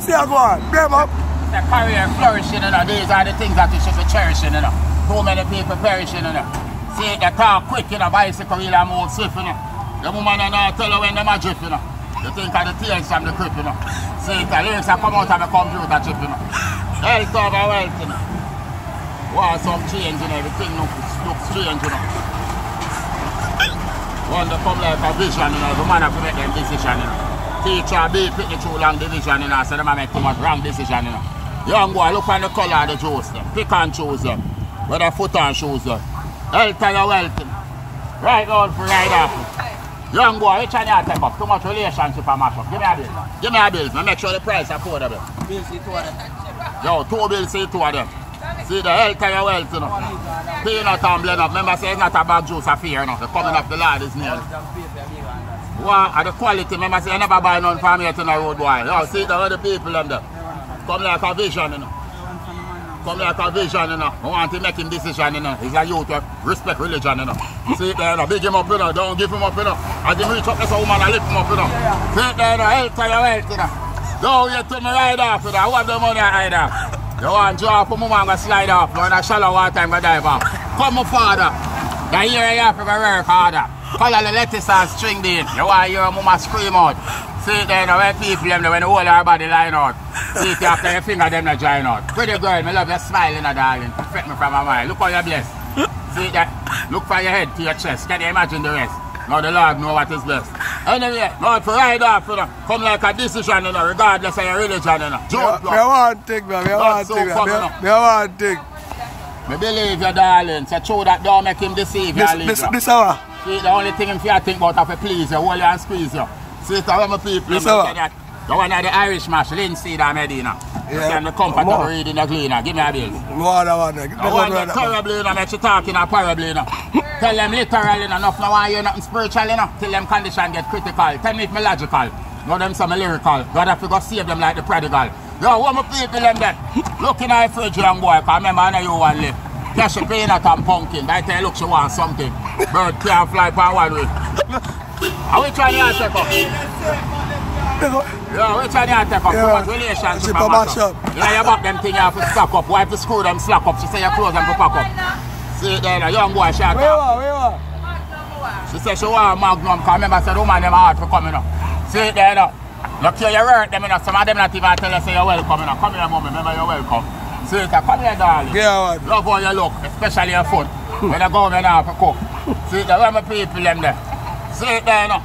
See you go on. Blame up. The career flourishing, you know. These are the things that you should be cherishing, you know. Too many people perishing, you know. See, they talk quick, you know. Bicycle really move swift, you know. The woman and I tell you when they are drift, you know. You think of the tears from the crib, you know. See, the lyrics that come out of the computer chip, you know. Health over wealth, you know. Want some change, you know. Everything looks strange, you know. One to come like a vision, you know. The man have to make them decision, you know. Teacher be picking too long division, you know. So they might make too much wrong decision, you know. Young boy, look on the color of the juice, them. Pick and choose them. Whether foot and shoes them. Health and wealth, you know. Right out for right off. Young boy, which one you take up? Too much relationship and mash up. Give me a bill. Give me a bill. Now make sure the price is affordable. Bill see two of them. Yo, 2 bills see 2 of them. See the health and your wealth, you know. Peanut and blend up. Remember, say it's not a bad juice affair, you know. The coming of the Lord is near. Wow, and the quality, remember, say you never buy none from here to the road, boy. Yo, see the other people them there. Come like a vision, you know. Come like a vision, you know. I want to make him decision, you know. He's a youth, respect religion, you know. See it there, you know. Big him up, you know. Don't give him up, you know. As he reach up, there's a woman and lift him up, you know. See it there, you know. Health and your wealth, you know. Don't get to me ride off, you know. I want the money I ride off. You want to drop a woman and slide off. You want a shallow water and go dive off. Come, my father. The year you have to work harder. Color the lettuce and string bean. You want to hear a woman scream out. See it there, you know. When people, them, when the whole of her body line out. See it after your finger, them not join out. Pretty girl, I love your smile, you know, darling. Affect me from my mind. Look how you're blessed. See it there? Look from your head to your chest. Can you imagine the rest? Now the Lord know what is best. Anyway, now to ride off, you know, come like a decision, you know, regardless of your religion, you know. Jump, Me want to take, man. Me want to take, man. Me want to take. Me believe you, darling. So true that don't make him deceive you. This hour. See, the only thing him fear think about is to please you, hold you and squeeze you. See, it's how my people, this hour. That. The one of the Irish mash, Linseed and Medina. Yeah. The comfortable reading the cleaner. Give me a bill. I want that terribly, you know, make you talking a parably, you know. Tell them literal, you know, enough now want you nothing spiritual, you know. Till them condition get critical. Tell me if me logical. Now them some lyrical. God have to go save them like the prodigal. Yo, what my people them there? Look in our fridge, young boy, because remember I know you want live. Cash a peanut and pumpkin. By the time look, she want something. Bird can't fly for one way. How which one you take up? Yeah, which one you take up? Too much relationship and mash up. You know, you back them thing you have to stack up. Why have to screw them slack up? She say you close them to pack up. See it there, young boy, she Where? She said she want Magnum, because remember, said woman them hard for coming up. See it there, now. Look here, you hurt them, you know. Some of them not even tell you say you're welcome, you know. Come here, mommy, remember you're welcome. See it there, come here, darling. Yeah, love how you look, especially your foot. When you go home, you know, for cook. See it there, where my people them there. See it there, you know.